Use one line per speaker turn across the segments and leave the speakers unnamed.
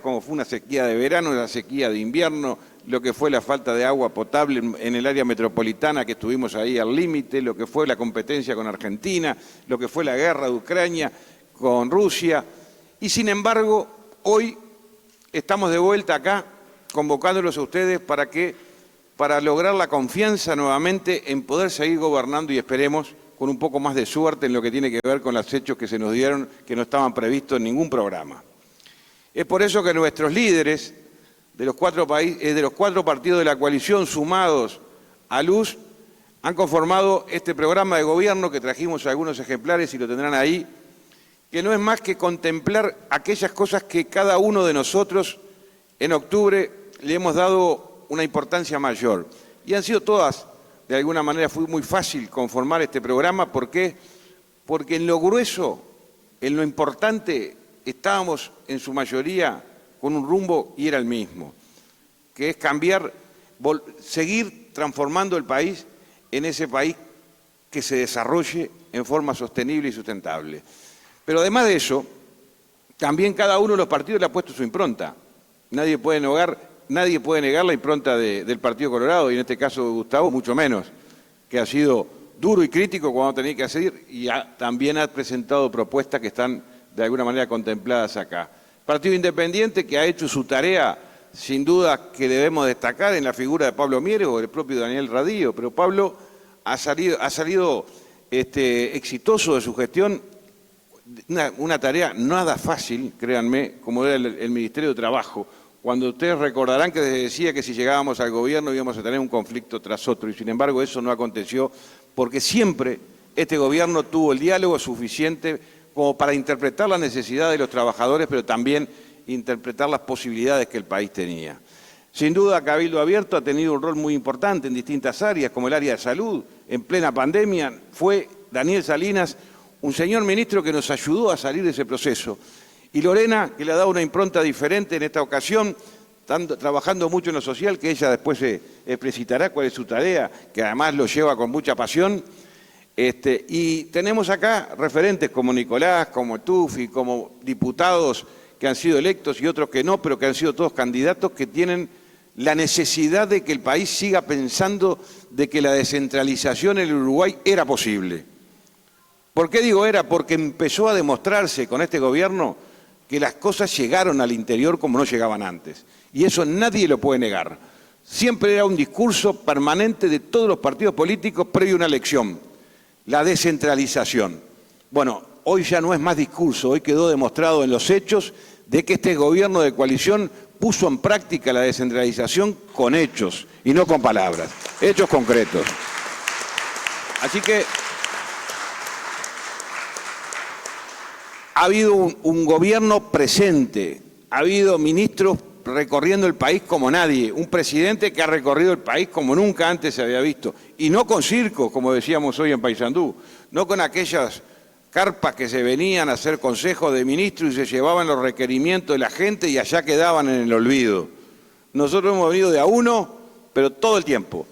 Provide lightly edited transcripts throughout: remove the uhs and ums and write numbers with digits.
como fue una sequía de verano, una sequía de invierno, lo que fue la falta de agua potable en el área metropolitana, que estuvimos ahí al límite, lo que fue la competencia con Argentina, lo que fue la guerra de Ucrania con Rusia. Y sin embargo, hoy estamos de vuelta acá, convocándolos a ustedes para lograr la confianza nuevamente en poder seguir gobernando y esperemos con un poco más de suerte en lo que tiene que ver con los hechos que se nos dieron, que no estaban previstos en ningún programa. Es por eso que nuestros líderes de los cuatro partidos de la coalición sumados a Luz han conformado este programa de gobierno que trajimos algunos ejemplares y lo tendrán ahí, que no es más que contemplar aquellas cosas que cada uno de nosotros en octubre le hemos dado una importancia mayor. Y han sido todas, de alguna manera fue muy fácil conformar este programa. ¿Por qué? Porque en lo grueso, en lo importante, estábamos en su mayoría con un rumbo y era el mismo, que es cambiar, seguir transformando el país en ese país que se desarrolle en forma sostenible y sustentable. Pero además de eso, también cada uno de los partidos le ha puesto su impronta. Nadie puede negar la impronta del Partido Colorado, y en este caso de Gustavo, mucho menos, que ha sido duro y crítico cuando tenía que hacer y también ha presentado propuestas que están de alguna manera contempladas acá. Partido Independiente, que ha hecho su tarea, sin duda que debemos destacar en la figura de Pablo Mieres o del propio Daniel Radío, pero Pablo ha salido exitoso de su gestión, una tarea nada fácil, créanme, como era el Ministerio de Trabajo, cuando ustedes recordarán que les decía que si llegábamos al gobierno íbamos a tener un conflicto tras otro, y sin embargo eso no aconteció, porque siempre este gobierno tuvo el diálogo suficiente como para interpretar la necesidad de los trabajadores, pero también interpretar las posibilidades que el país tenía. Sin duda, Cabildo Abierto ha tenido un rol muy importante en distintas áreas, como el área de salud. En plena pandemia fue Daniel Salinas, un señor ministro que nos ayudó a salir de ese proceso. Y Lorena, que le ha dado una impronta diferente en esta ocasión, trabajando mucho en lo social, que ella después explicitará cuál es su tarea, que además lo lleva con mucha pasión. Y tenemos acá referentes como Nicolás, como Tufi, como diputados que han sido electos y otros que no, pero que han sido todos candidatos que tienen la necesidad de que el país siga pensando de que la descentralización en el Uruguay era posible. ¿Por qué digo era? Porque empezó a demostrarse con este gobierno que las cosas llegaron al interior como no llegaban antes. Y eso nadie lo puede negar. Siempre era un discurso permanente de todos los partidos políticos previo a una elección. La descentralización. Bueno, hoy ya no es más discurso, hoy quedó demostrado en los hechos de que este gobierno de coalición puso en práctica la descentralización con hechos y no con palabras, hechos concretos. Así que ha habido un gobierno presente, ha habido ministros recorriendo el país como nadie, un presidente que ha recorrido el país como nunca antes se había visto, y no con circos, como decíamos hoy en Paysandú, no con aquellas carpas que se venían a hacer consejos de ministros y se llevaban los requerimientos de la gente y allá quedaban en el olvido. Nosotros hemos venido de a uno, pero todo el tiempo.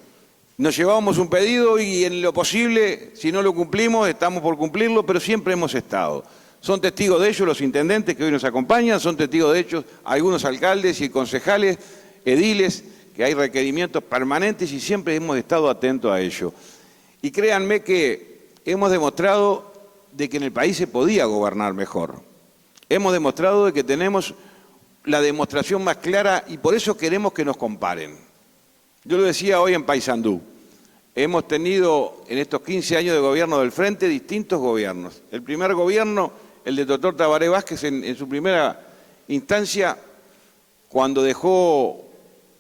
Nos llevábamos un pedido y en lo posible, si no lo cumplimos, estamos por cumplirlo, pero siempre hemos estado. Son testigos de ello los intendentes que hoy nos acompañan, son testigos de ello algunos alcaldes y concejales, ediles, que hay requerimientos permanentes y siempre hemos estado atentos a ello. Y créanme que hemos demostrado de que en el país se podía gobernar mejor. Hemos demostrado de que tenemos la demostración más clara y por eso queremos que nos comparen. Yo lo decía hoy en Paysandú. Hemos tenido en estos 15 años de gobierno del Frente distintos gobiernos. El primer gobierno, el del doctor Tabaré Vázquez, en su primera instancia, cuando dejó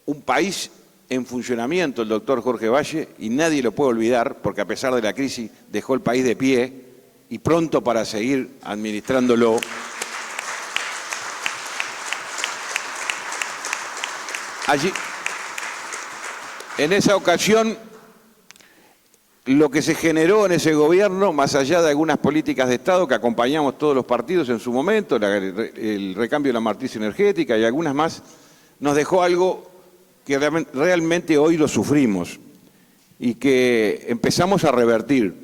un país en funcionamiento el doctor Jorge Valle, y nadie lo puede olvidar, porque a pesar de la crisis dejó el país de pie y pronto para seguir administrándolo. Allí, en esa ocasión, lo que se generó en ese gobierno, más allá de algunas políticas de Estado que acompañamos todos los partidos en su momento, el recambio de la matriz energética y algunas más, nos dejó algo que realmente hoy lo sufrimos y que empezamos a revertir.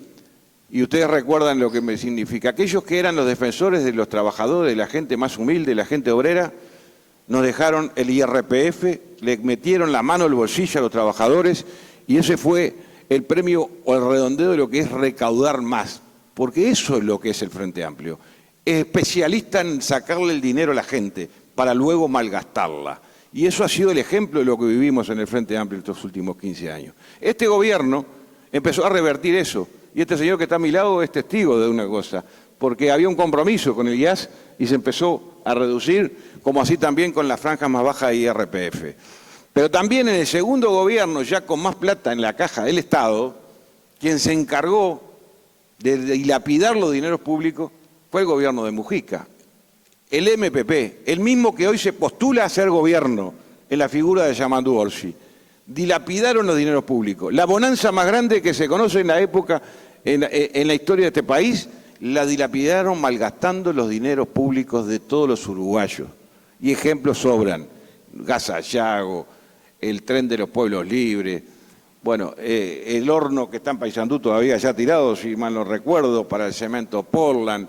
Y ustedes recuerdan lo que me significa. Aquellos que eran los defensores de los trabajadores, de la gente más humilde, de la gente obrera, nos dejaron el IRPF, le metieron la mano al bolsillo a los trabajadores y ese fue el premio o el redondeo de lo que es recaudar más, porque eso es lo que es el Frente Amplio. Es especialista en sacarle el dinero a la gente para luego malgastarla. Y eso ha sido el ejemplo de lo que vivimos en el Frente Amplio estos últimos 15 años. Este gobierno empezó a revertir eso. Y este señor que está a mi lado es testigo de una cosa, porque había un compromiso con el IAS y se empezó a reducir, como así también con la franja más baja de IRPF. Pero también en el segundo gobierno, ya con más plata en la caja del Estado, quien se encargó de dilapidar los dineros públicos fue el gobierno de Mujica. El MPP, el mismo que hoy se postula a ser gobierno en la figura de Yamandu Orsi, dilapidaron los dineros públicos. La bonanza más grande que se conoce en la época, en la historia de este país, la dilapidaron malgastando los dineros públicos de todos los uruguayos. Y ejemplos sobran. Gasallago, el tren de los pueblos libres, bueno, el horno que está en Paysandú todavía ya tirado, si mal no recuerdo, para el cemento Portland,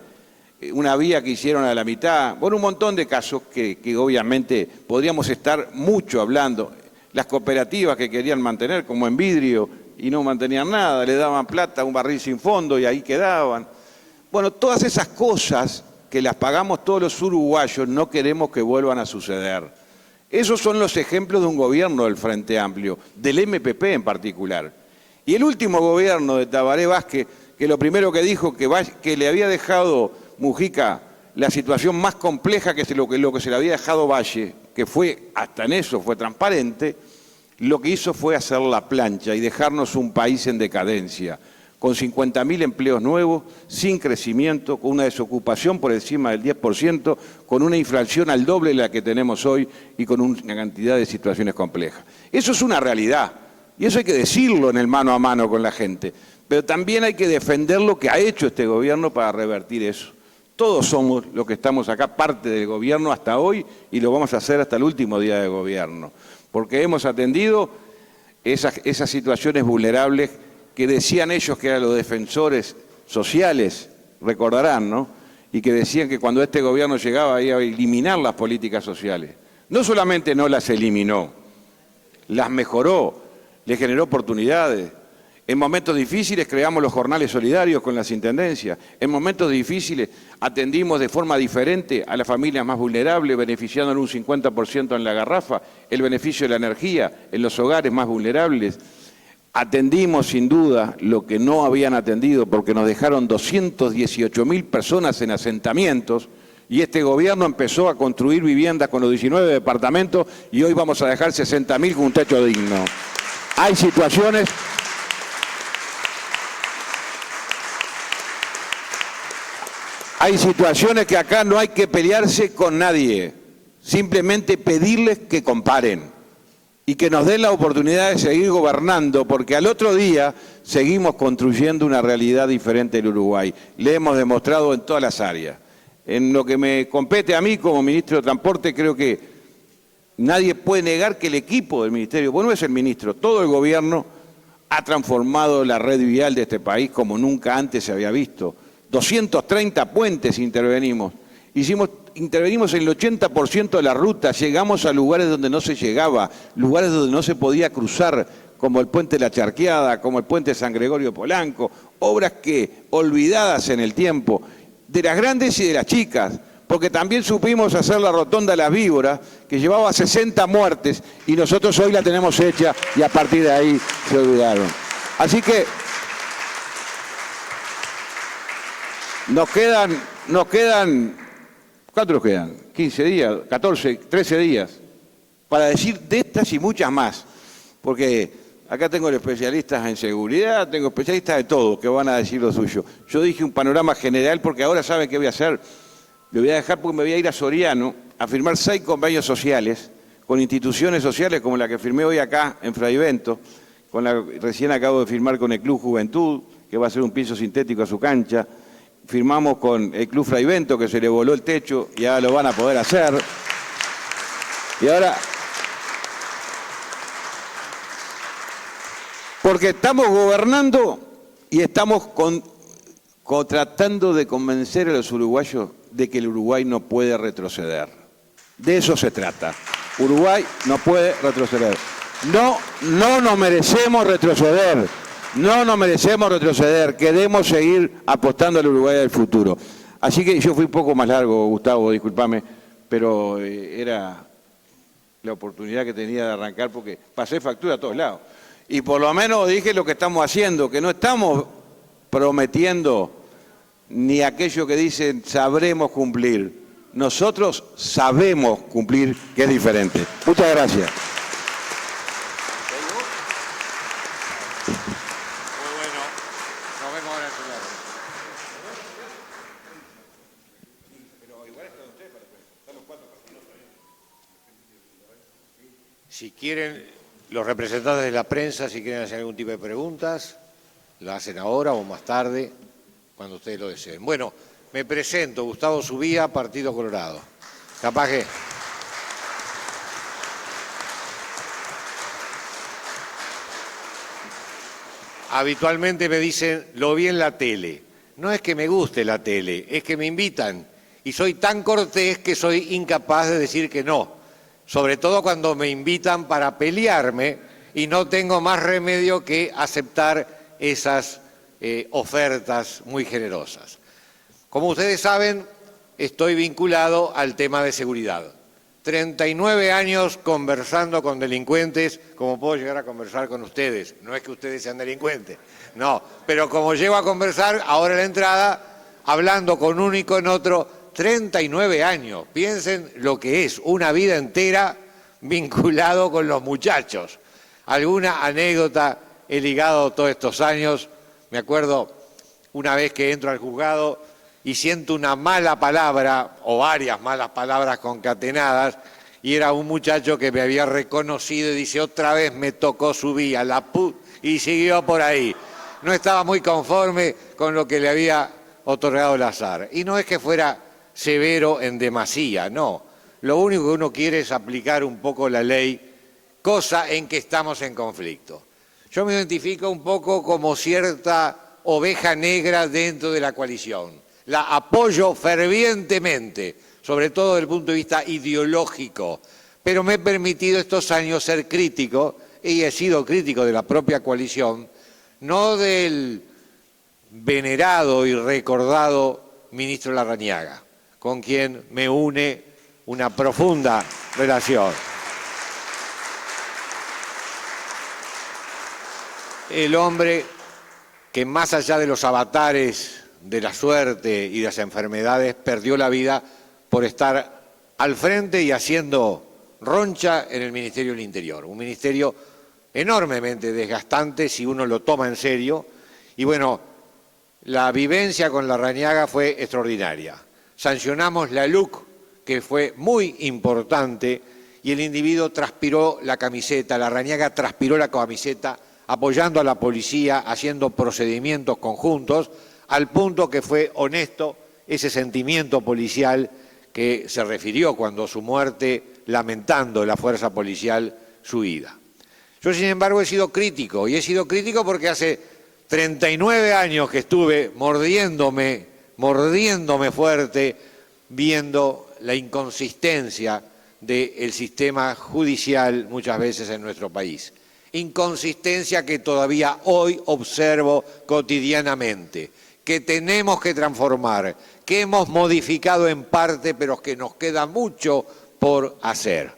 una vía que hicieron a la mitad, bueno, un montón de casos que obviamente podríamos estar mucho hablando. Las cooperativas que querían mantener, como en vidrio, y no mantenían nada, le daban plata a un barril sin fondo y ahí quedaban. Bueno, todas esas cosas que las pagamos todos los uruguayos no queremos que vuelvan a suceder. Esos son los ejemplos de un gobierno del Frente Amplio, del MPP en particular. Y el último gobierno de Tabaré Vázquez, que lo primero que dijo que le había dejado Mujica la situación más compleja que lo que se le había dejado Valle, que fue, hasta en eso fue transparente, lo que hizo fue hacer la plancha y dejarnos un país en decadencia, con 50.000 empleos nuevos, sin crecimiento, con una desocupación por encima del 10%, con una inflación al doble de la que tenemos hoy y con una cantidad de situaciones complejas. Eso es una realidad y eso hay que decirlo en el mano a mano con la gente, pero también hay que defender lo que ha hecho este gobierno para revertir eso. Todos somos los que estamos acá parte del gobierno hasta hoy y lo vamos a hacer hasta el último día de gobierno, porque hemos atendido esas situaciones vulnerables que decían ellos que eran los defensores sociales, recordarán, ¿no? Y que decían que cuando este gobierno llegaba iba a eliminar las políticas sociales. No solamente no las eliminó, las mejoró, les generó oportunidades. En momentos difíciles creamos los jornales solidarios con las intendencias. En momentos difíciles atendimos de forma diferente a las familias más vulnerables, beneficiando en un 50% en la garrafa, el beneficio de la energía en los hogares más vulnerables. Atendimos sin duda lo que no habían atendido porque nos dejaron 218.000 personas en asentamientos y este gobierno empezó a construir viviendas con los 19 departamentos y hoy vamos a dejar 60.000 con un techo digno. Hay situaciones... Hay situaciones que acá no hay que pelearse con nadie, simplemente pedirles que comparen y que nos den la oportunidad de seguir gobernando, porque al otro día seguimos construyendo una realidad diferente del Uruguay. Le hemos demostrado en todas las áreas. En lo que me compete a mí como ministro de Transporte, creo que nadie puede negar que el equipo del ministerio, bueno, no es el ministro, todo el gobierno ha transformado la red vial de este país como nunca antes se había visto. 230 puentes intervenimos. Intervenimos en el 80% de la ruta, llegamos a lugares donde no se llegaba, lugares donde no se podía cruzar, como el puente de la Charqueada, como el puente de San Gregorio Polanco, obras que, olvidadas en el tiempo, de las grandes y de las chicas, porque también supimos hacer la rotonda de las Víboras, que llevaba 60 muertes, y nosotros hoy la tenemos hecha, y a partir de ahí se olvidaron. Así que nos quedan, ¿cuántos nos quedan? 15 días, 14, 13 días, para decir de estas y muchas más, porque acá tengo especialistas en seguridad, tengo especialistas de todo que van a decir lo suyo. Yo dije un panorama general porque ahora saben qué voy a hacer. Le voy a dejar porque me voy a ir a Soriano a firmar 6 convenios sociales con instituciones sociales como la que firmé hoy acá en Fraivento, recién acabo de firmar con el Club Juventud, que va a hacer un piso sintético a su cancha. Firmamos con el Club Fraivento, que se le voló el techo y ahora lo van a poder hacer. Y ahora, porque estamos gobernando y estamos tratando de convencer a los uruguayos de que el Uruguay no puede retroceder. De eso se trata. Uruguay no puede retroceder. No nos merecemos retroceder. No nos merecemos retroceder. Queremos seguir apostando al Uruguay del futuro. Así que yo fui un poco más largo, Gustavo, discúlpame, pero era la oportunidad que tenía de arrancar porque pasé factura a todos lados. Y por lo menos dije lo que estamos haciendo, que no estamos prometiendo ni aquello que dicen sabremos cumplir. Nosotros sabemos cumplir, que es diferente. Muchas gracias.
Muy bueno. Nos vemos ahora en su lado. Si quieren, los representantes de la prensa, si quieren hacer algún tipo de preguntas, lo hacen ahora o más tarde, cuando ustedes lo deseen. Bueno, me presento, Gustavo Subía, Partido Colorado. Capaz que... Habitualmente me dicen, lo vi en la tele. No es que me guste la tele, es que me invitan. Y soy tan cortés que soy incapaz de decir que no. Sobre todo cuando me invitan para pelearme y no tengo más remedio que aceptar esas ofertas muy generosas. Como ustedes saben, estoy vinculado al tema de seguridad. 39 años conversando con delincuentes, como puedo llegar a conversar con ustedes. No es que ustedes sean delincuentes, no. Pero como llego a conversar, ahora en la entrada, hablando con uno y con otro, 39 años. Piensen lo que es una vida entera vinculado con los muchachos. Alguna anécdota he ligado todos estos años. Me acuerdo una vez que entro al juzgado y siento una mala palabra, o varias malas palabras concatenadas, y era un muchacho que me había reconocido y dice, otra vez me tocó subir a la y siguió por ahí. No estaba muy conforme con lo que le había otorgado el azar. Y no es que fuera severo en demasía, no. Lo único que uno quiere es aplicar un poco la ley, cosa en que estamos en conflicto. Yo me identifico un poco como cierta oveja negra dentro de la coalición. La apoyo fervientemente, sobre todo desde el punto de vista ideológico, pero me he permitido estos años ser crítico, y he sido crítico de la propia coalición, no del venerado y recordado ministro Larrañaga, con quien me une una profunda relación. El hombre que más allá de los avatares de la suerte y de las enfermedades, perdió la vida por estar al frente y haciendo roncha en el Ministerio del Interior. Un ministerio enormemente desgastante si uno lo toma en serio. Y bueno, la vivencia con Larrañaga fue extraordinaria. Sancionamos la LUC, que fue muy importante, y el individuo transpiró la camiseta, Larrañaga transpiró la camiseta, apoyando a la policía, haciendo procedimientos conjuntos, al punto que fue honesto ese sentimiento policial que se refirió cuando su muerte, lamentando la fuerza policial, su ida. Yo, sin embargo, he sido crítico, y he sido crítico porque hace 39 años que estuve mordiéndome fuerte, viendo la inconsistencia del sistema judicial muchas veces en nuestro país. Inconsistencia que todavía hoy observo cotidianamente, que tenemos que transformar, que hemos modificado en parte, pero que nos queda mucho por hacer.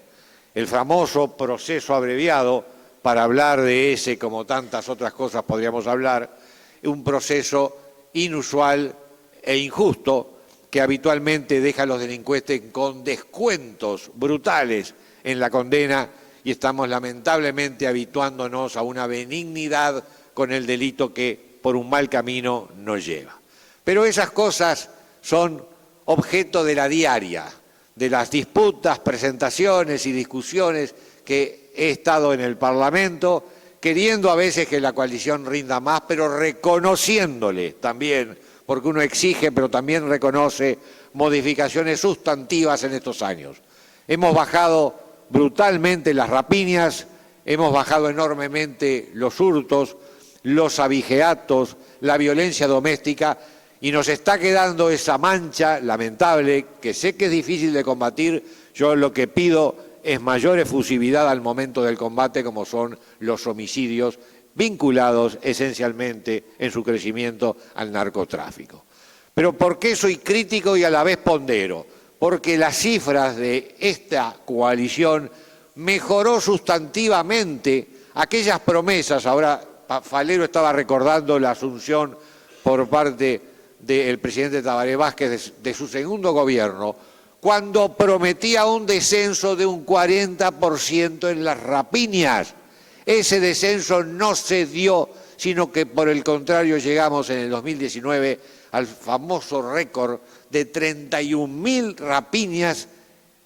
El famoso proceso abreviado, para hablar de ese como tantas otras cosas podríamos hablar, un proceso inusual e injusto que habitualmente deja a los delincuentes con descuentos brutales en la condena, y estamos lamentablemente habituándonos a una benignidad con el delito que por un mal camino nos lleva. Pero esas cosas son objeto de la diaria, de las disputas, presentaciones y discusiones que he estado en el Parlamento, queriendo a veces que la coalición rinda más, pero reconociéndole también, porque uno exige, pero también reconoce modificaciones sustantivas en estos años. Hemos bajado brutalmente las rapiñas, hemos bajado enormemente los hurtos, los abigeatos, la violencia doméstica, y nos está quedando esa mancha lamentable, que sé que es difícil de combatir. Yo lo que pido es mayor efusividad al momento del combate, como son los homicidios vinculados esencialmente en su crecimiento al narcotráfico. Pero ¿por qué soy crítico y a la vez pondero? Porque las cifras de esta coalición mejoró sustantivamente aquellas promesas. Ahora Falero estaba recordando la asunción por parte del presidente Tabaré Vázquez de su segundo gobierno, cuando prometía un descenso de un 40% en las rapiñas. Ese descenso no se dio, sino que por el contrario llegamos en el 2019 al famoso récord de 31.000 rapiñas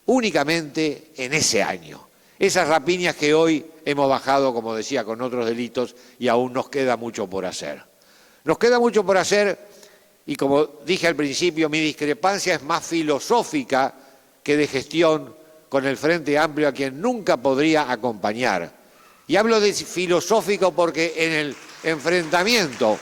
únicamente en ese año. Esas rapiñas que hoy hemos bajado, como decía, con otros delitos, y aún nos queda mucho por hacer. Nos queda mucho por hacer, y como dije al principio, mi discrepancia es más filosófica que de gestión con el Frente Amplio, a quien nunca podría acompañar. Y hablo de filosófico porque en el enfrentamiento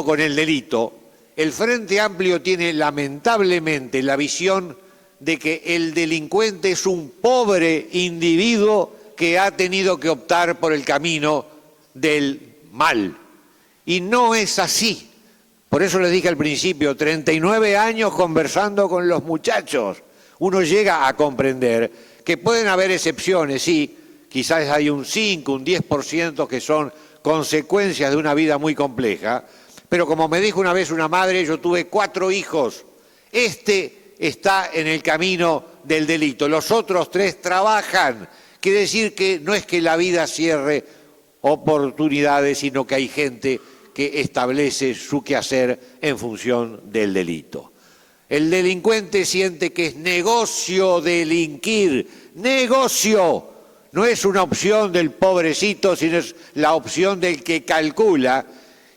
con el delito, el Frente Amplio tiene lamentablemente la visión de que el delincuente es un pobre individuo que ha tenido que optar por el camino del mal. Y no es así. Por eso les dije al principio, 39 años conversando con los muchachos, uno llega a comprender que pueden haber excepciones, sí, quizás hay un 5, un 10% que son consecuencias de una vida muy compleja, pero como me dijo una vez una madre, yo tuve 4 hijos, este está en el camino del delito, los otros 3 trabajan. Quiere decir que no es que la vida cierre oportunidades, sino que hay gente que establece su quehacer en función del delito. El delincuente siente que es negocio delinquir, negocio. No es una opción del pobrecito, sino es la opción del que calcula.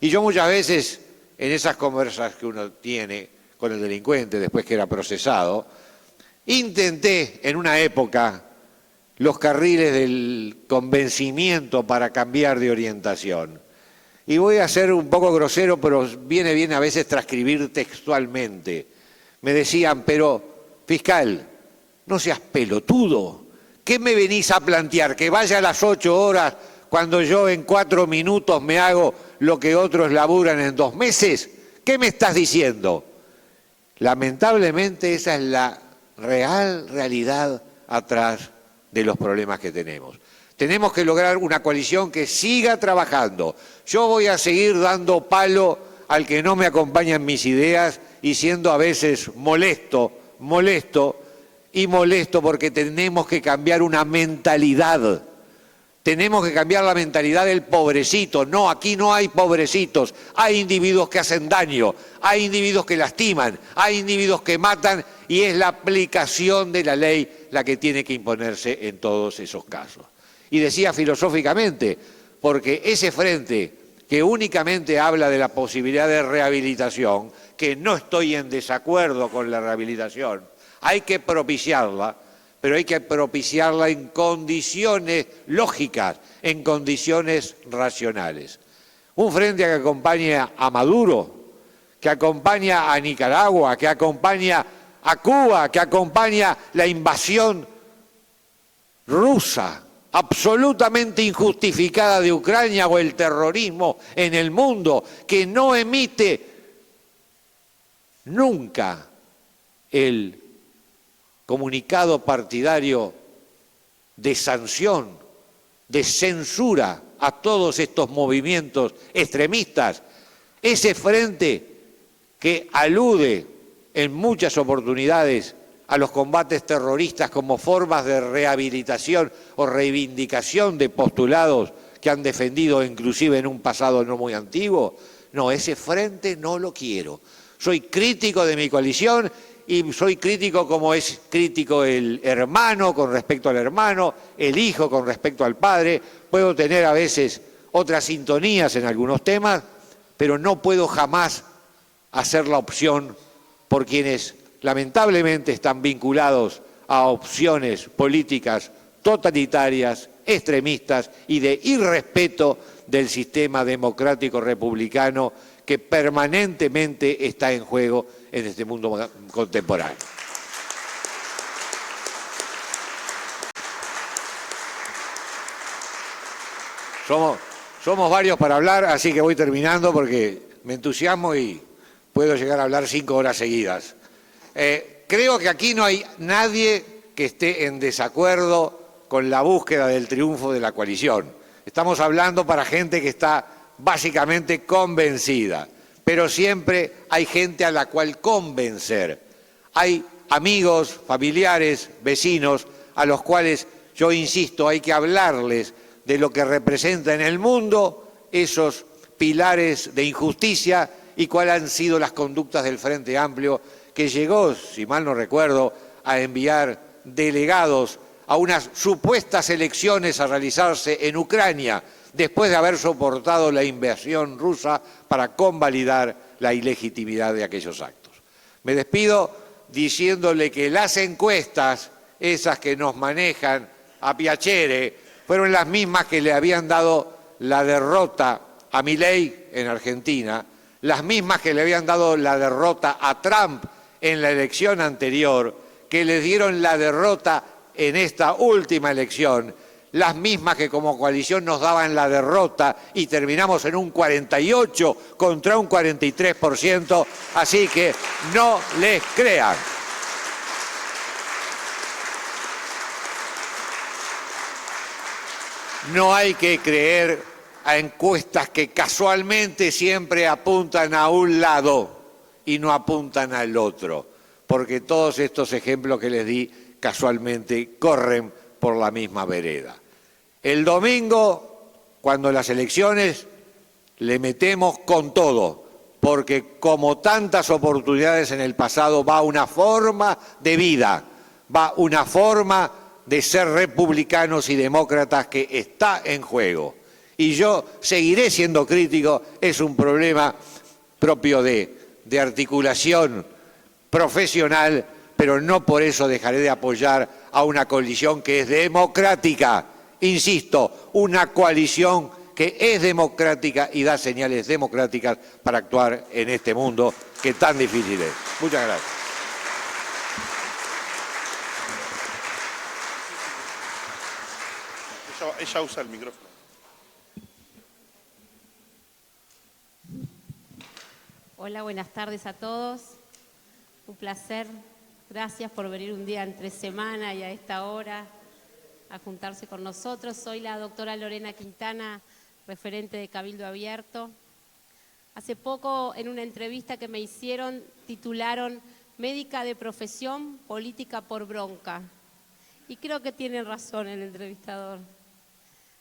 Y yo muchas veces, en esas conversas que uno tiene con el delincuente después que era procesado, intenté en una época los carriles del convencimiento para cambiar de orientación. Y voy a ser un poco grosero, pero viene bien a veces transcribir textualmente. Me decían, pero fiscal, no seas pelotudo. ¿Qué me venís a plantear? ¿Que vaya a las 8 horas cuando yo en 4 minutos me hago lo que otros laburan en 2 meses? ¿Qué me estás diciendo? Lamentablemente esa es la realidad atrás de los problemas que tenemos. Tenemos que lograr una coalición que siga trabajando. Yo voy a seguir dando palo al que no me acompaña en mis ideas y siendo a veces molesto porque tenemos que cambiar una mentalidad. Tenemos que cambiar la mentalidad del pobrecito. No, aquí no hay pobrecitos. Hay individuos que hacen daño, hay individuos que lastiman, hay individuos que matan y es la aplicación de la ley la que tiene que imponerse en todos esos casos. Y decía filosóficamente, porque ese frente que únicamente habla de la posibilidad de rehabilitación, que no estoy en desacuerdo con la rehabilitación, hay que propiciarla, pero hay que propiciarla en condiciones lógicas, en condiciones racionales. Un frente que acompaña a Maduro, que acompaña a Nicaragua, que acompaña a Cuba, que acompaña la invasión rusa, absolutamente injustificada de Ucrania o el terrorismo en el mundo, que no emite nunca el comunicado partidario de sanción, de censura a todos estos movimientos extremistas, ese frente que alude en muchas oportunidades a los combates terroristas como formas de rehabilitación o reivindicación de postulados que han defendido inclusive en un pasado no muy antiguo, no, ese frente no lo quiero. Soy crítico de mi coalición y soy crítico como es crítico el hermano con respecto al hermano, el hijo con respecto al padre. Puedo tener a veces otras sintonías en algunos temas, pero no puedo jamás hacer la opción por quienes lamentablemente están vinculados a opciones políticas totalitarias, extremistas y de irrespeto del sistema democrático republicano que permanentemente está en juego en este mundo contemporáneo. Somos varios para hablar, así que voy terminando porque me entusiasmo y puedo llegar a hablar 5 horas seguidas. Creo que aquí no hay nadie que esté en desacuerdo con la búsqueda del triunfo de la coalición. Estamos hablando para gente que está básicamente convencida, pero siempre hay gente a la cual convencer. Hay amigos, familiares, vecinos, a los cuales yo insisto, hay que hablarles de lo que representa en el mundo esos pilares de injusticia y cuáles han sido las conductas del Frente Amplio, que llegó, si mal no recuerdo, a enviar delegados a unas supuestas elecciones a realizarse en Ucrania, después de haber soportado la invasión rusa para convalidar la ilegitimidad de aquellos actos. Me despido diciéndole que las encuestas, esas que nos manejan a piacere, fueron las mismas que le habían dado la derrota a Milei en Argentina, las mismas que le habían dado la derrota a Trump en la elección anterior, que le dieron la derrota en esta última elección, las mismas que como coalición nos daban la derrota y terminamos en un 48 contra un 43%, así que no les crean. No hay que creer a encuestas que casualmente siempre apuntan a un lado y no apuntan al otro, porque todos estos ejemplos que les di casualmente corren por la misma vereda. El domingo, cuando las elecciones, le metemos con todo, porque como tantas oportunidades en el pasado va una forma de vida, va una forma de ser republicanos y demócratas que está en juego. Y yo seguiré siendo crítico, es un problema propio de articulación profesional, pero no por eso dejaré de apoyar a una coalición que es democrática. Insisto, una coalición que es democrática y da señales democráticas para actuar en este mundo que tan difícil es. Muchas gracias.
Ella usa el micrófono.
Hola, buenas tardes a todos. Un placer. Gracias por venir un día entre semana y a esta hora a juntarse con nosotros. Soy la doctora Lorena Quintana, referente de Cabildo Abierto. Hace poco, en una entrevista que me hicieron, titularon "Médica de profesión, política por bronca". Y creo que tiene razón el entrevistador.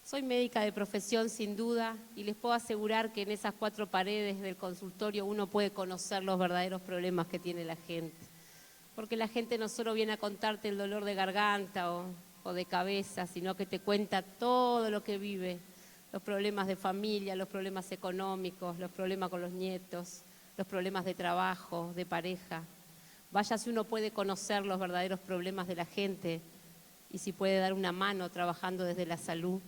Soy médica de profesión sin duda y les puedo asegurar que en esas 4 paredes del consultorio uno puede conocer los verdaderos problemas que tiene la gente. Porque la gente no solo viene a contarte el dolor de garganta o de cabeza, sino que te cuenta todo lo que vive, los problemas de familia, los problemas económicos, los problemas con los nietos, los problemas de trabajo, de pareja. Vaya si uno puede conocer los verdaderos problemas de la gente y si puede dar una mano trabajando desde la salud.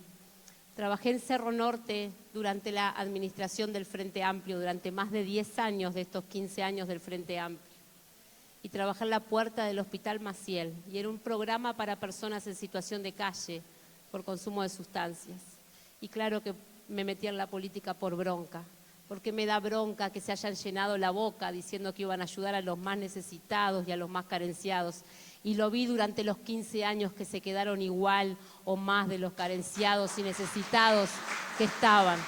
Trabajé en Cerro Norte durante la administración del Frente Amplio, durante más de 10 años de estos 15 años del Frente Amplio. Y trabajé en la puerta del Hospital Maciel, y era un programa para personas en situación de calle por consumo de sustancias. Y claro que me metí en la política por bronca, porque me da bronca que se hayan llenado la boca diciendo que iban a ayudar a los más necesitados y a los más carenciados. Y lo vi durante los 15 años que se quedaron igual o más de los carenciados y necesitados que estaban.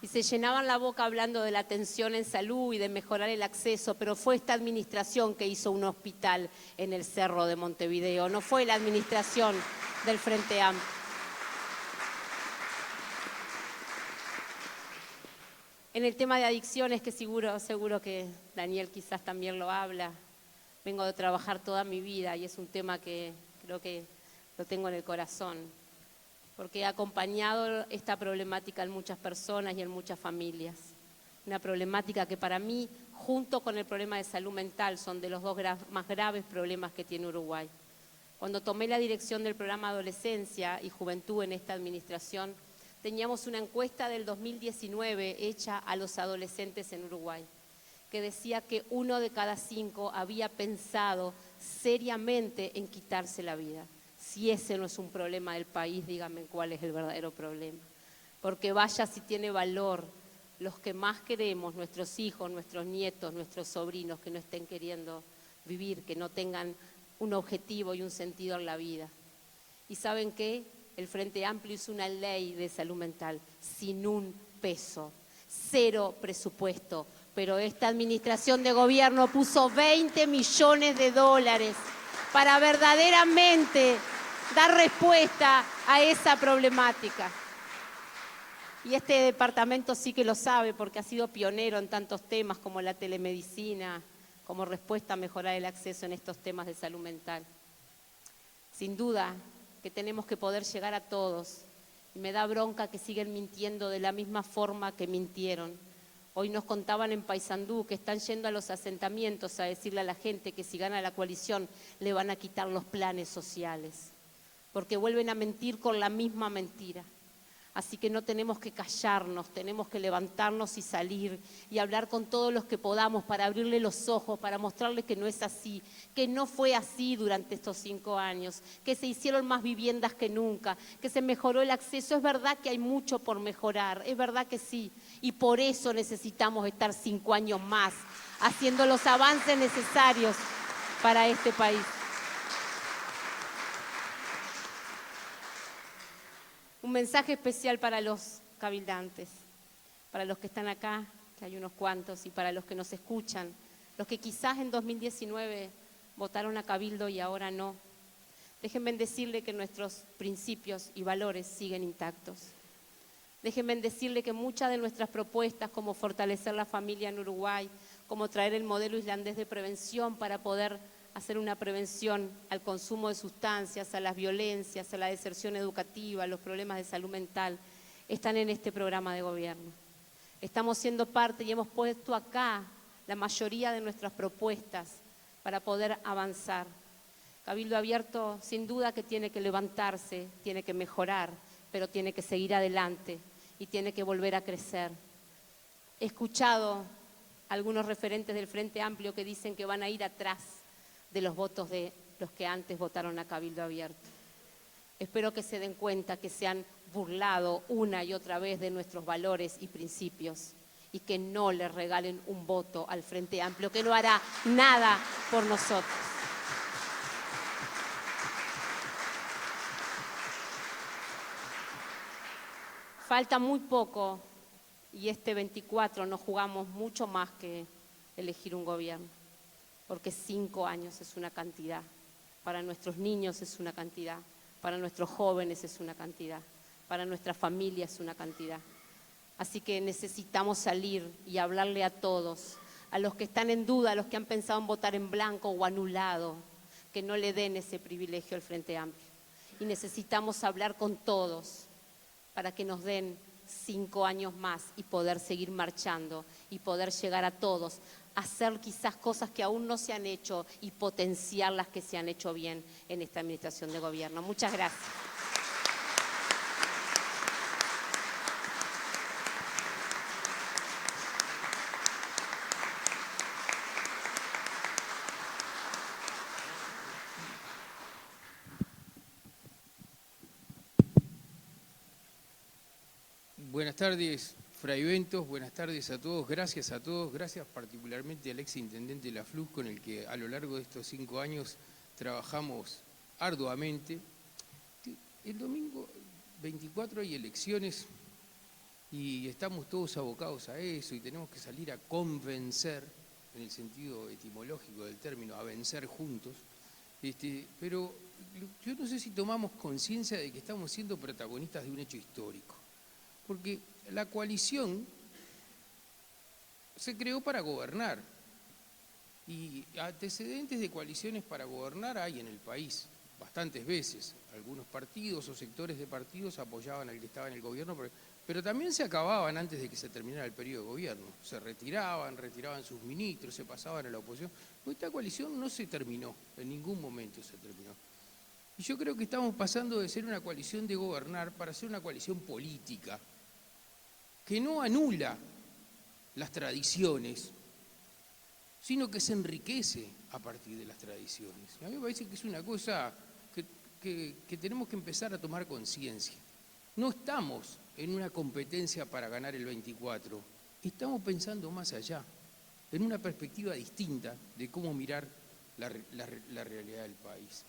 Y se llenaban la boca hablando de la atención en salud y de mejorar el acceso, pero fue esta administración que hizo un hospital en el Cerro de Montevideo, no fue la administración del Frente Amplio. En el tema de adicciones, que seguro que Daniel quizás también lo habla, vengo de trabajar toda mi vida y es un tema que creo que lo tengo en el corazón, porque he acompañado esta problemática en muchas personas y en muchas familias. Una problemática que para mí, junto con el problema de salud mental, son de los 2 más graves problemas que tiene Uruguay. Cuando tomé la dirección del programa Adolescencia y Juventud en esta administración, teníamos una encuesta del 2019 hecha a los adolescentes en Uruguay, que decía que 1 de cada 5 había pensado seriamente en quitarse la vida. Si ese no es un problema del país, díganme cuál es el verdadero problema. Porque vaya si tiene valor los que más queremos, nuestros hijos, nuestros nietos, nuestros sobrinos, que no estén queriendo vivir, que no tengan un objetivo y un sentido en la vida. ¿Y saben qué? El Frente Amplio hizo una ley de salud mental sin un peso, 0 presupuesto, pero esta administración de gobierno puso 20 millones de dólares para verdaderamente dar respuesta a esa problemática. Y este departamento sí que lo sabe porque ha sido pionero en tantos temas como la telemedicina, como respuesta a mejorar el acceso en estos temas de salud mental. Sin duda que tenemos que poder llegar a todos. Y me da bronca que siguen mintiendo de la misma forma que mintieron. Hoy nos contaban en Paysandú que están yendo a los asentamientos a decirle a la gente que si gana la coalición le van a quitar los planes sociales. Porque vuelven a mentir con la misma mentira. Así que no tenemos que callarnos, tenemos que levantarnos y salir y hablar con todos los que podamos para abrirle los ojos, para mostrarles que no es así, que no fue así durante estos 5 años, que se hicieron más viviendas que nunca, que se mejoró el acceso. Es verdad que hay mucho por mejorar, es verdad que sí, y por eso necesitamos estar 5 años más haciendo los avances necesarios para este país. Un mensaje especial para los cabildantes, para los que están acá, que hay unos cuantos, y para los que nos escuchan, los que quizás en 2019 votaron a Cabildo y ahora no. Déjenme decirle que nuestros principios y valores siguen intactos. Déjenme decirle que muchas de nuestras propuestas, como fortalecer la familia en Uruguay, como traer el modelo islandés de prevención para poder hacer una prevención al consumo de sustancias, a las violencias, a la deserción educativa, a los problemas de salud mental, están en este programa de gobierno. Estamos siendo parte y hemos puesto acá la mayoría de nuestras propuestas para poder avanzar. Cabildo Abierto sin duda que tiene que levantarse, tiene que mejorar, pero tiene que seguir adelante y tiene que volver a crecer. He escuchado a algunos referentes del Frente Amplio que dicen que van a ir atrás de los votos de los que antes votaron a Cabildo Abierto. Espero que se den cuenta que se han burlado una y otra vez de nuestros valores y principios y que no le regalen un voto al Frente Amplio, que no hará nada por nosotros. Falta muy poco y este 24 nos jugamos mucho más que elegir un gobierno. Porque 5 años es una cantidad, para nuestros niños es una cantidad, para nuestros jóvenes es una cantidad, para nuestra familia es una cantidad. Así que necesitamos salir y hablarle a todos, a los que están en duda, a los que han pensado en votar en blanco o anulado, que no le den ese privilegio al Frente Amplio. Y necesitamos hablar con todos para que nos den 5 años más y poder seguir marchando y poder llegar a todos, hacer quizás cosas que aún no se han hecho y potenciar las que se han hecho bien en esta administración de gobierno. Muchas gracias.
Buenas tardes, Fray Bentos, buenas tardes a todos, gracias particularmente al exintendente Lafluz, con el que a lo largo de estos 5 años trabajamos arduamente. El domingo 24 hay elecciones y estamos todos abocados a eso y tenemos que salir a convencer, en el sentido etimológico del término, a vencer juntos, pero yo no sé si tomamos conciencia de que estamos siendo protagonistas de un hecho histórico. Porque la coalición se creó para gobernar y antecedentes de coaliciones para gobernar hay en el país bastantes veces. Algunos partidos o sectores de partidos apoyaban al que estaba en el gobierno, pero también se acababan antes de que se terminara el periodo de gobierno. Se retiraban sus ministros, se pasaban a la oposición. Esta coalición no se terminó, en ningún momento se terminó. Y yo creo que estamos pasando de ser una coalición de gobernar para ser una coalición política, que no anula las tradiciones, sino que se enriquece a partir de las tradiciones. Y a mí me parece que es una cosa que tenemos que empezar a tomar conciencia. No estamos en una competencia para ganar el 24, estamos pensando más allá, en una perspectiva distinta de cómo mirar la realidad del país.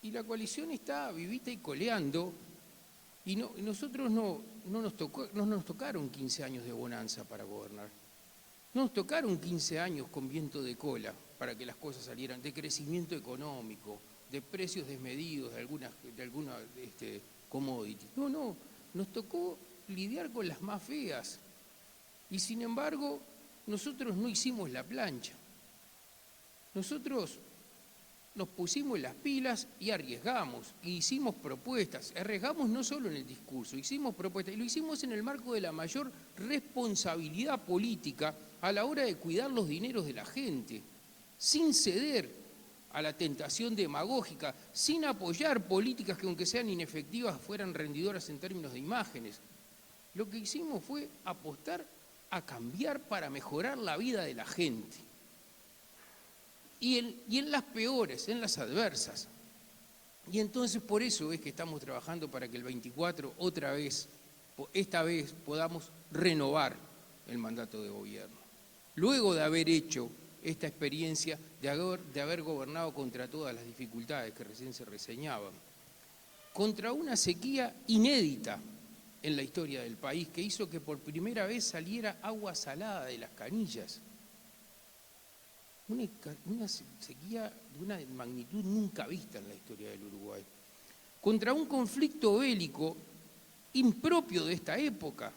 Y la coalición está vivita y coleando, y nosotros no nos tocaron 15 años de bonanza para gobernar. No nos tocaron 15 años con viento de cola para que las cosas salieran, de crecimiento económico, de precios desmedidos de alguna commodity. No, nos tocó lidiar con las más feas. Y sin embargo, nosotros no hicimos la plancha. Nosotros nos pusimos las pilas y arriesgamos, y hicimos propuestas. Arriesgamos no solo en el discurso, hicimos propuestas, y lo hicimos en el marco de la mayor responsabilidad política a la hora de cuidar los dineros de la gente, sin ceder a la tentación demagógica, sin apoyar políticas que aunque sean inefectivas fueran rendidoras en términos de imágenes. Lo que hicimos fue apostar a cambiar para mejorar la vida de la gente. Y en las peores, en las adversas. Y entonces por eso es que estamos trabajando para que el 24 esta vez podamos renovar el mandato de gobierno. Luego de haber hecho esta experiencia de haber gobernado contra todas las dificultades que recién se reseñaban, contra una sequía inédita en la historia del país que hizo que por primera vez saliera agua salada de las canillas. Una sequía de una magnitud nunca vista en la historia del Uruguay. Contra un conflicto bélico impropio de esta época,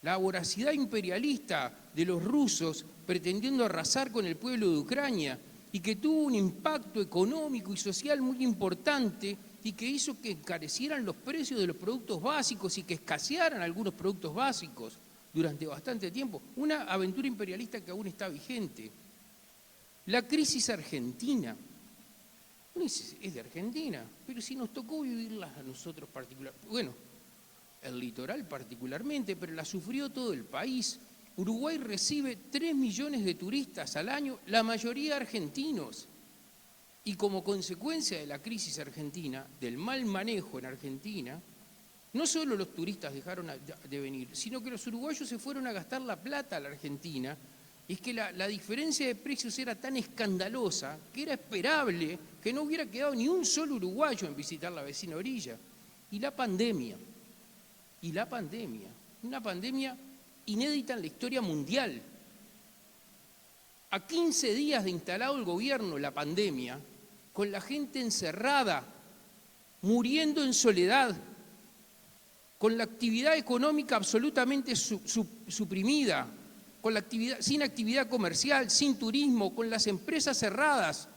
la voracidad imperialista de los rusos pretendiendo arrasar con el pueblo de Ucrania y que tuvo un impacto económico y social muy importante y que hizo que encarecieran los precios de los productos básicos y que escasearan algunos productos básicos durante bastante tiempo. Una aventura imperialista que aún está vigente. La crisis argentina, es de Argentina, pero si nos tocó vivirla a nosotros particularmente, bueno, el litoral particularmente, pero la sufrió todo el país. Uruguay recibe 3 millones de turistas al año, la mayoría argentinos. Y como consecuencia de la crisis argentina, del mal manejo en Argentina, no solo los turistas dejaron de venir, sino que los uruguayos se fueron a gastar la plata a la Argentina. Es que la diferencia de precios era tan escandalosa que era esperable que no hubiera quedado ni un solo uruguayo en visitar la vecina orilla. Y la pandemia, una pandemia inédita en la historia mundial. A 15 días de instalado el gobierno, la pandemia, con la gente encerrada, muriendo en soledad, con la actividad económica absolutamente suprimida, sin actividad comercial, sin turismo, con las empresas cerradas,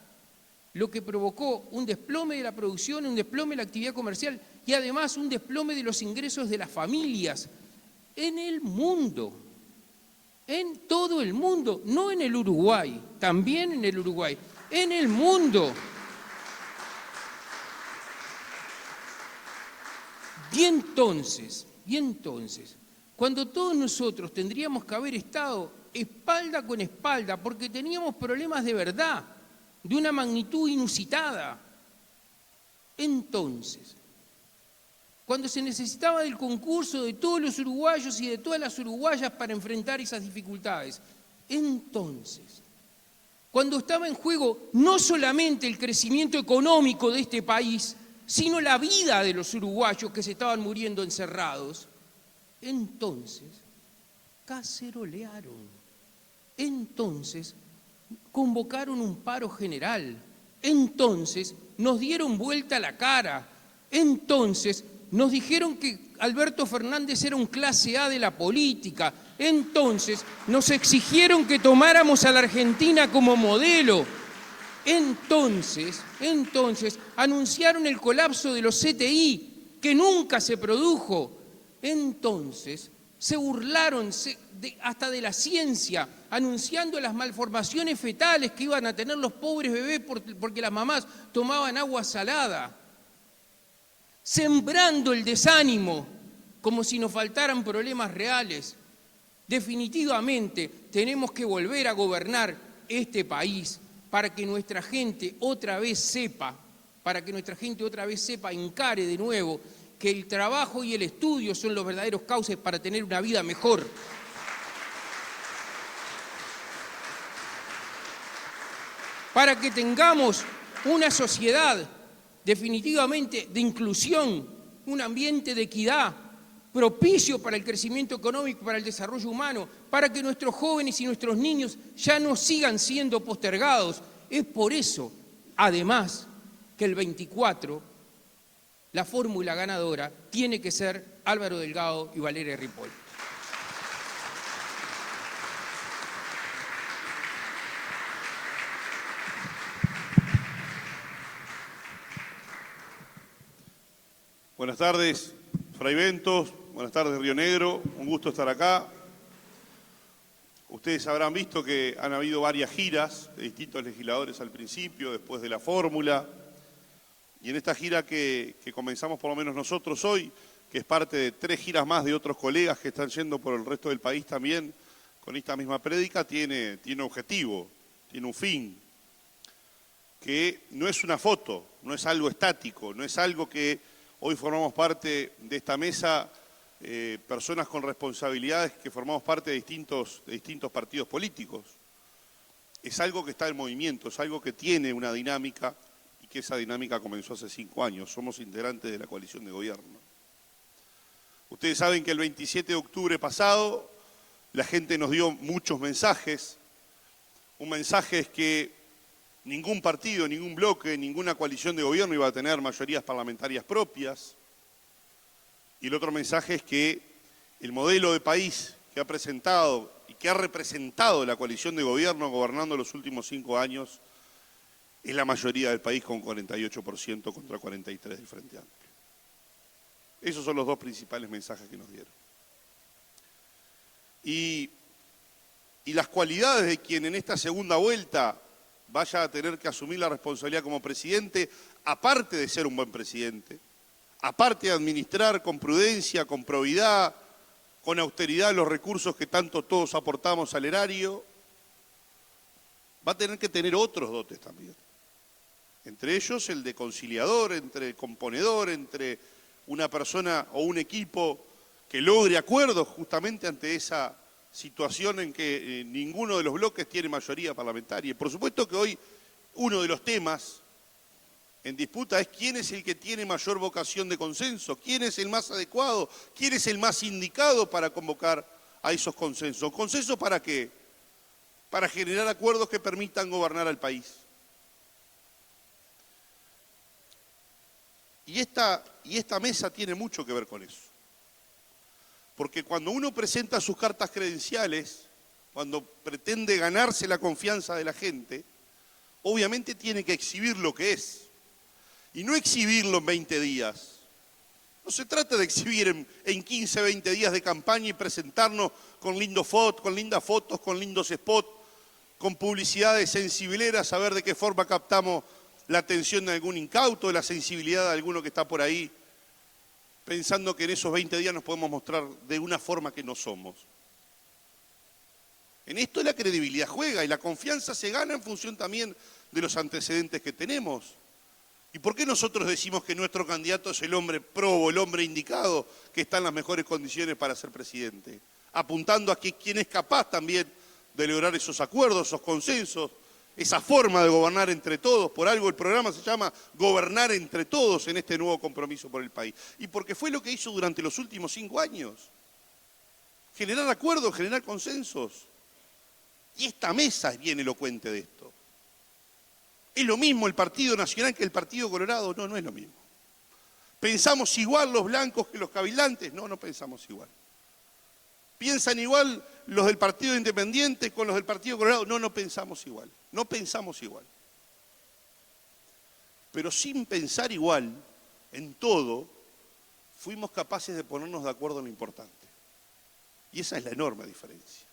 lo que provocó un desplome de la producción, un desplome de la actividad comercial y además un desplome de los ingresos de las familias en el mundo, en todo el mundo, no en el Uruguay, también en el Uruguay, en el mundo. Y entonces, cuando todos nosotros tendríamos que haber estado espalda con espalda, porque teníamos problemas de verdad, de una magnitud inusitada, entonces, cuando se necesitaba del concurso de todos los uruguayos y de todas las uruguayas para enfrentar esas dificultades, entonces, cuando estaba en juego no solamente el crecimiento económico de este país, sino la vida de los uruguayos que se estaban muriendo encerrados, entonces cacerolearon, entonces convocaron un paro general, entonces nos dieron vuelta la cara, entonces nos dijeron que Alberto Fernández era un clase A de la política, entonces nos exigieron que tomáramos a la Argentina como modelo, entonces anunciaron el colapso de los CTI, que nunca se produjo. Entonces Se burlaron hasta de la ciencia, anunciando las malformaciones fetales que iban a tener los pobres bebés porque las mamás tomaban agua salada. Sembrando el desánimo, como si nos faltaran problemas reales. Definitivamente tenemos que volver a gobernar este país para que nuestra gente otra vez sepa, encare de nuevo que el trabajo y el estudio son los verdaderos cauces para tener una vida mejor. Para que tengamos una sociedad definitivamente de inclusión, un ambiente de equidad, propicio para el crecimiento económico y para el desarrollo humano, para que nuestros jóvenes y nuestros niños ya no sigan siendo postergados. Es por eso, además, que el 24, la fórmula ganadora tiene que ser Álvaro Delgado y Valeria Ripoll.
Buenas tardes, Fraiventos, buenas tardes, Río Negro, un gusto estar acá. Ustedes habrán visto que han habido varias giras de distintos legisladores al principio, después de la fórmula. Y en esta gira que comenzamos por lo menos nosotros hoy, que es parte de 3 giras más de otros colegas que están yendo por el resto del país también, con esta misma prédica, tiene objetivo, tiene un fin, que no es una foto, no es algo estático, no es algo que hoy formamos parte de esta mesa, personas con responsabilidades que formamos parte de distintos partidos políticos. Es algo que está en movimiento, es algo que tiene una dinámica, y que esa dinámica comenzó hace 5 años. Somos integrantes de la coalición de gobierno. Ustedes saben que el 27 de octubre pasado la gente nos dio muchos mensajes. Un mensaje es que ningún partido, ningún bloque, ninguna coalición de gobierno iba a tener mayorías parlamentarias propias. Y el otro mensaje es que el modelo de país que ha presentado y que ha representado la coalición de gobierno gobernando los últimos 5 años es la mayoría del país con 48% contra 43% del Frente Amplio. Esos son los 2 principales mensajes que nos dieron. Y las cualidades de quien en esta segunda vuelta vaya a tener que asumir la responsabilidad como presidente, aparte de ser un buen presidente, aparte de administrar con prudencia, con probidad, con austeridad los recursos que tanto todos aportamos al erario, va a tener que tener otros dotes también. Entre ellos el de conciliador, entre el componedor, entre una persona o un equipo que logre acuerdos justamente ante esa situación en que ninguno de los bloques tiene mayoría parlamentaria. Y por supuesto que hoy uno de los temas en disputa es quién es el que tiene mayor vocación de consenso, quién es el más adecuado, quién es el más indicado para convocar a esos consensos. ¿Consensos para qué? Para generar acuerdos que permitan gobernar al país. Y esta mesa tiene mucho que ver con eso. Porque cuando uno presenta sus cartas credenciales, cuando pretende ganarse la confianza de la gente, obviamente tiene que exhibir lo que es. Y no exhibirlo en 20 días. No se trata de exhibir en 15, 20 días de campaña y presentarnos con lindas fotos, con lindos spots, con publicidades sensibileras, a ver de qué forma captamos la atención de algún incauto, la sensibilidad de alguno que está por ahí, pensando que en esos 20 días nos podemos mostrar de una forma que no somos. En esto la credibilidad juega y la confianza se gana en función también de los antecedentes que tenemos. ¿Y por qué nosotros decimos que nuestro candidato es el hombre probo, el hombre indicado, que está en las mejores condiciones para ser presidente? Apuntando a quién es capaz también de lograr esos acuerdos, esos consensos, esa forma de gobernar entre todos. Por algo el programa se llama Gobernar entre Todos en este nuevo compromiso por el país. Y porque fue lo que hizo durante los últimos 5 años. Generar acuerdos, generar consensos. Y esta mesa es bien elocuente de esto. ¿Es lo mismo el Partido Nacional que el Partido Colorado? No, no es lo mismo. ¿Pensamos igual los blancos que los cabildantes? No, no pensamos igual. ¿Piensan igual los del Partido Independiente con los del Partido Colorado? No, no pensamos igual. No pensamos igual. Pero sin pensar igual en todo, fuimos capaces de ponernos de acuerdo en lo importante. Y esa es la enorme diferencia.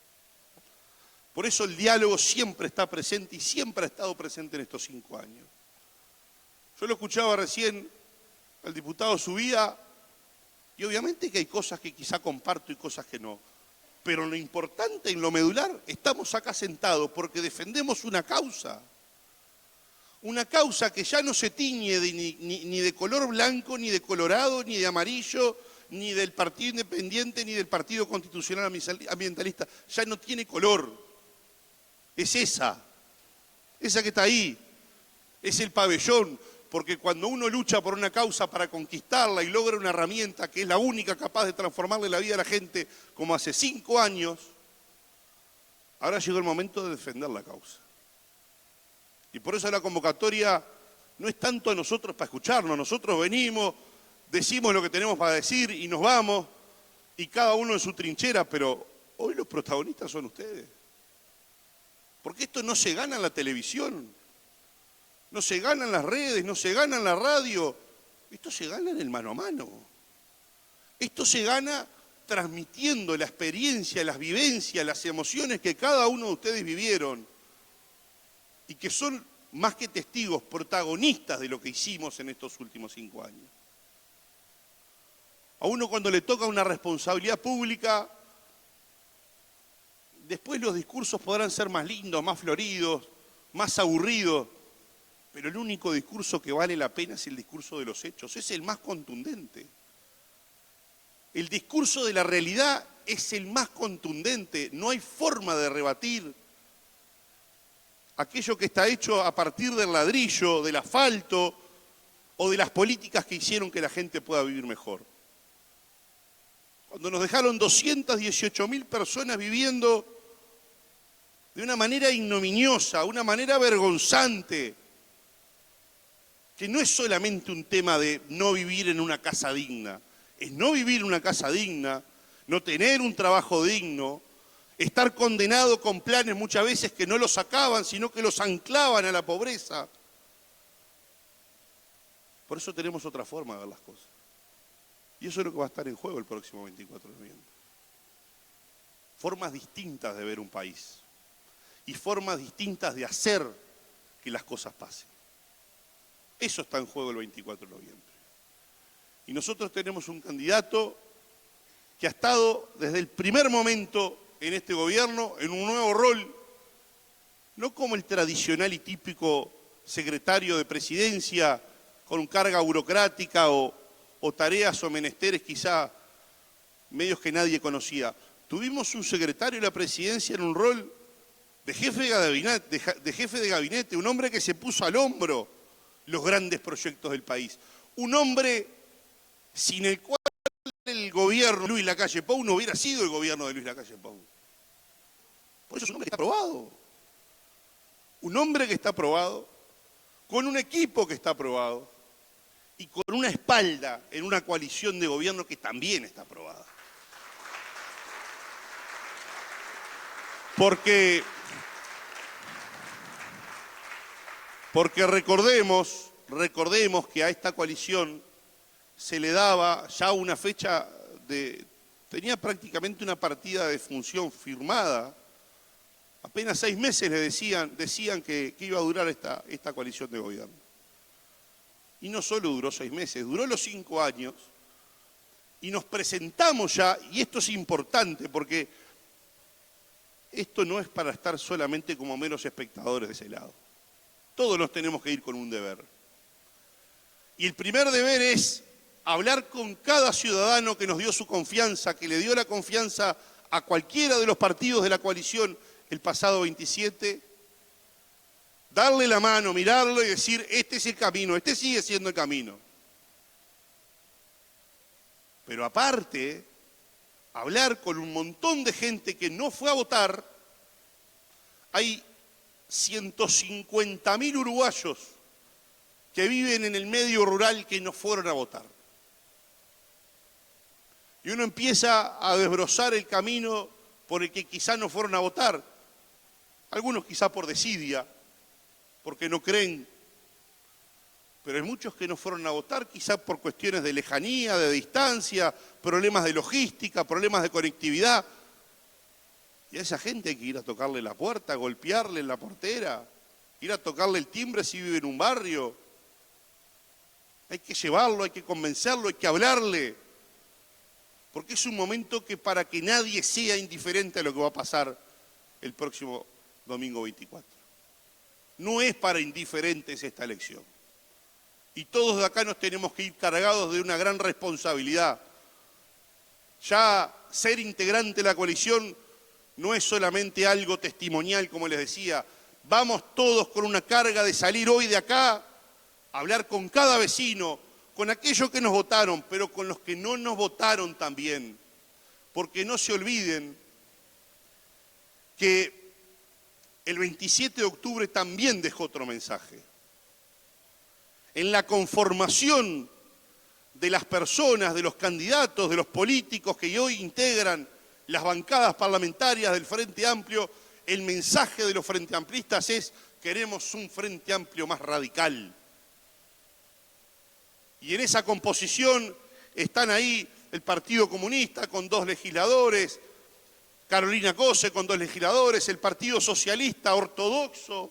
Por eso el diálogo siempre está presente y siempre ha estado presente en estos 5 años. Yo lo escuchaba recién, el diputado subía, y obviamente que hay cosas que quizá comparto y cosas que no. Pero lo importante, en lo medular, estamos acá sentados porque defendemos una causa que ya no se tiñe ni de color blanco, ni de colorado, ni de amarillo, ni del Partido Independiente, ni del Partido Constitucional Ambientalista. Ya no tiene color. Es esa que está ahí. Es el pabellón. Porque cuando uno lucha por una causa para conquistarla y logra una herramienta que es la única capaz de transformarle la vida a la gente, como hace 5 años, ahora llegó el momento de defender la causa. Y por eso la convocatoria no es tanto a nosotros para escucharnos. Nosotros venimos, decimos lo que tenemos para decir y nos vamos, y cada uno en su trinchera, pero hoy los protagonistas son ustedes. Porque esto no se gana en la televisión. No se gana en las redes, no se gana en la radio. Esto se gana en el mano a mano. Esto se gana transmitiendo la experiencia, las vivencias, las emociones que cada uno de ustedes vivieron y que son más que testigos, protagonistas de lo que hicimos en estos últimos 5 años. A uno cuando le toca una responsabilidad pública, después los discursos podrán ser más lindos, más floridos, más aburridos, pero el único discurso que vale la pena es el discurso de los hechos, es el más contundente. El discurso de la realidad es el más contundente, no hay forma de rebatir aquello que está hecho a partir del ladrillo, del asfalto o de las políticas que hicieron que la gente pueda vivir mejor. Cuando nos dejaron 218.000 personas viviendo de una manera ignominiosa, una manera vergonzante, que no es solamente un tema de no vivir en una casa digna, es no vivir en una casa digna, no tener un trabajo digno, estar condenado con planes muchas veces que no los sacaban, sino que los anclaban a la pobreza. Por eso tenemos otra forma de ver las cosas. Y eso es lo que va a estar en juego el próximo 24 de noviembre. Formas distintas de ver un país y formas distintas de hacer que las cosas pasen. Eso está en juego el 24 de noviembre. Y nosotros tenemos un candidato que ha estado desde el primer momento en este gobierno en un nuevo rol, no como el tradicional y típico secretario de presidencia con carga burocrática o tareas o menesteres quizá medios que nadie conocía. Tuvimos un secretario de la presidencia en un rol de jefe de gabinete, un hombre que se puso al hombro los grandes proyectos del país. Un hombre sin el cual el gobierno de Luis Lacalle Pou no hubiera sido el gobierno de Luis Lacalle Pou. Por eso es un hombre que está aprobado. Un hombre que está aprobado, con un equipo que está aprobado y con una espalda en una coalición de gobierno que también está aprobada. Porque recordemos que a esta coalición se le daba ya una fecha tenía prácticamente una partida de función firmada. Apenas 6 meses le decían que iba a durar esta coalición de gobierno. Y no solo duró 6 meses, duró los 5 años. Y nos presentamos ya, y esto es importante porque esto no es para estar solamente como meros espectadores de ese lado. Todos nos tenemos que ir con un deber. Y el primer deber es hablar con cada ciudadano que nos dio su confianza, que le dio la confianza a cualquiera de los partidos de la coalición el pasado 27, darle la mano, mirarlo y decir, este es el camino, este sigue siendo el camino. Pero aparte, hablar con un montón de gente que no fue a votar. Hay 150.000 uruguayos que viven en el medio rural que no fueron a votar. Y uno empieza a desbrozar el camino por el que quizá no fueron a votar. Algunos quizá por desidia, porque no creen. Pero hay muchos que no fueron a votar quizá por cuestiones de lejanía, de distancia, problemas de logística, problemas de conectividad. Y a esa gente hay que ir a tocarle la puerta, golpearle en la portera, ir a tocarle el timbre si vive en un barrio. Hay que llevarlo, hay que convencerlo, hay que hablarle. Porque es un momento que para que nadie sea indiferente a lo que va a pasar el próximo domingo 24. No es para indiferentes esta elección. Y todos de acá nos tenemos que ir cargados de una gran responsabilidad. Ya ser integrante de la coalición no es solamente algo testimonial, como les decía. Vamos todos con una carga de salir hoy de acá, a hablar con cada vecino, con aquellos que nos votaron, pero con los que no nos votaron también. Porque no se olviden que el 27 de octubre también dejó otro mensaje. En la conformación de las personas, de los candidatos, de los políticos que hoy integran las bancadas parlamentarias del Frente Amplio, el mensaje de los Frente Amplistas es: queremos un Frente Amplio más radical. Y en esa composición están ahí el Partido Comunista con 2 legisladores, Carolina Cose con 2 legisladores, el Partido Socialista ortodoxo,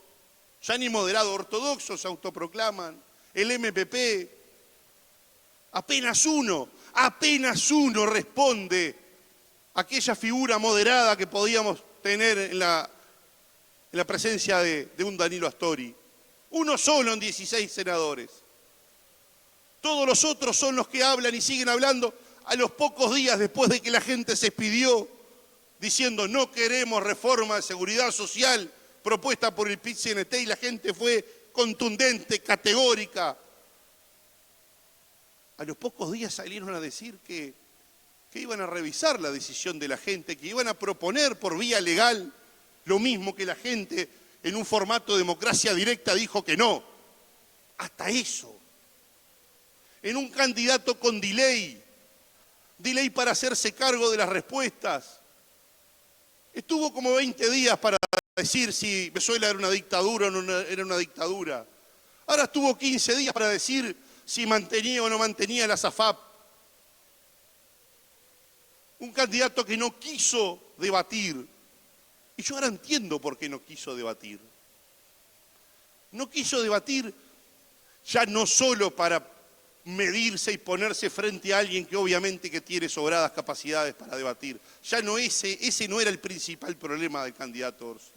ya ni moderado, ortodoxo se autoproclaman, el MPP, apenas uno responde a aquella figura moderada que podíamos tener en la presencia de un Danilo Astori. Uno solo en 16 senadores. Todos los otros son los que hablan y siguen hablando a los pocos días después de que la gente se expidió diciendo no queremos reforma de seguridad social propuesta por el PIT-CNT, y la gente fue contundente, categórica. A los pocos días salieron a decir que iban a revisar la decisión de la gente, que iban a proponer por vía legal lo mismo que la gente en un formato de democracia directa dijo que no. Hasta eso. En un candidato con delay para hacerse cargo de las respuestas. Estuvo como 20 días para decir si Venezuela era una dictadura o no era una dictadura. Ahora estuvo 15 días para decir si mantenía o no mantenía la SAFAP. Un candidato que no quiso debatir. Y yo ahora entiendo por qué no quiso debatir. No quiso debatir ya no solo para medirse y ponerse frente a alguien que obviamente que tiene sobradas capacidades para debatir. Ya no ese no era el principal problema del candidato Orsi.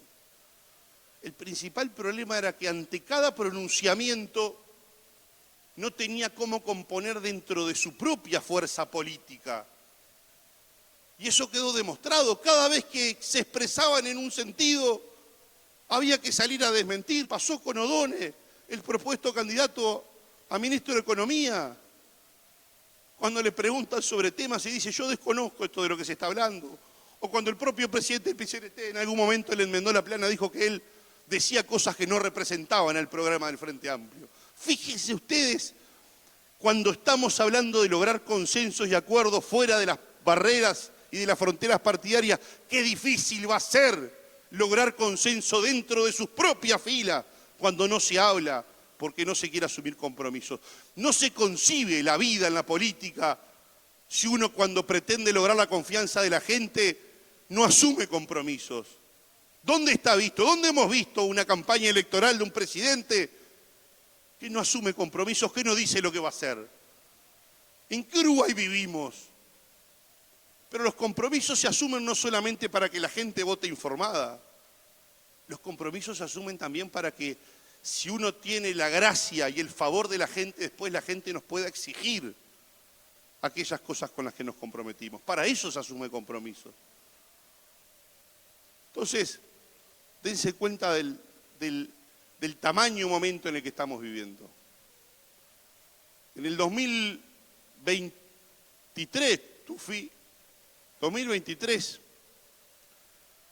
El principal problema era que ante cada pronunciamiento no tenía cómo componer dentro de su propia fuerza política. Y eso quedó demostrado. Cada vez que se expresaban en un sentido, había que salir a desmentir. Pasó con O'Donnell, el propuesto candidato a ministro de Economía. Cuando le preguntan sobre temas y dice, yo desconozco esto de lo que se está hablando. O cuando el propio presidente del PCNT en algún momento le enmendó la plana, dijo que él decía cosas que no representaban al programa del Frente Amplio. Fíjense ustedes, cuando estamos hablando de lograr consensos y acuerdos fuera de las barreras y de las fronteras partidarias, qué difícil va a ser lograr consenso dentro de sus propias filas cuando no se habla, porque no se quiere asumir compromisos. No se concibe la vida en la política si uno cuando pretende lograr la confianza de la gente no asume compromisos. ¿Dónde está visto? ¿Dónde hemos visto una campaña electoral de un presidente que no asume compromisos, que no dice lo que va a hacer? ¿En qué Uruguay vivimos? Pero los compromisos se asumen no solamente para que la gente vote informada. Los compromisos se asumen también para que si uno tiene la gracia y el favor de la gente, después la gente nos pueda exigir aquellas cosas con las que nos comprometimos. Para eso se asume compromiso. Entonces, dense cuenta del tamaño momento en el que estamos viviendo. En el 2023, 2023,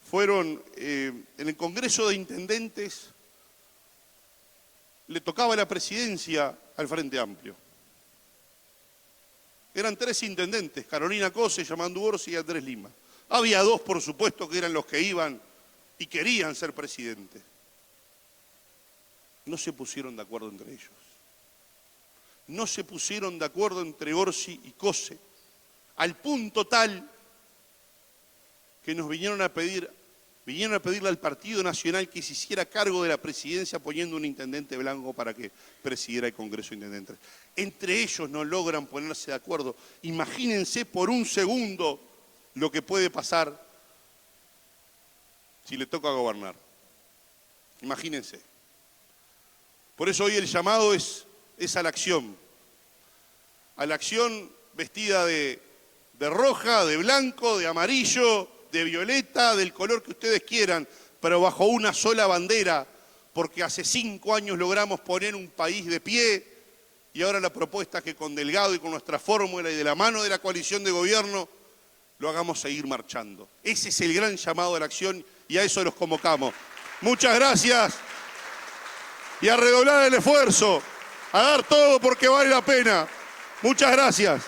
fueron en el Congreso de Intendentes, le tocaba la presidencia al Frente Amplio. Eran 3 intendentes, Carolina Cose, Yamandu Orsi y Andrés Lima. Había 2, por supuesto, que eran los que iban y querían ser presidentes. No se pusieron de acuerdo entre ellos. No se pusieron de acuerdo entre Orsi y Cose, al punto tal que nos vinieron a pedir vinieron a pedirle al Partido Nacional que se hiciera cargo de la presidencia poniendo un intendente blanco para que presidiera el Congreso de Intendentes. Entre ellos no logran ponerse de acuerdo. Imagínense por un segundo lo que puede pasar si le toca gobernar. Imagínense. Por eso hoy el llamado es a la acción. A la acción vestida de roja, de blanco, de amarillo, de violeta, del color que ustedes quieran, pero bajo una sola bandera, porque hace 5 años logramos poner un país de pie y ahora la propuesta es que con Delgado y con nuestra fórmula y de la mano de la coalición de gobierno lo hagamos seguir marchando. Ese es el gran llamado a la acción y a eso los convocamos. Muchas gracias y a redoblar el esfuerzo, a dar todo porque vale la pena. Muchas gracias.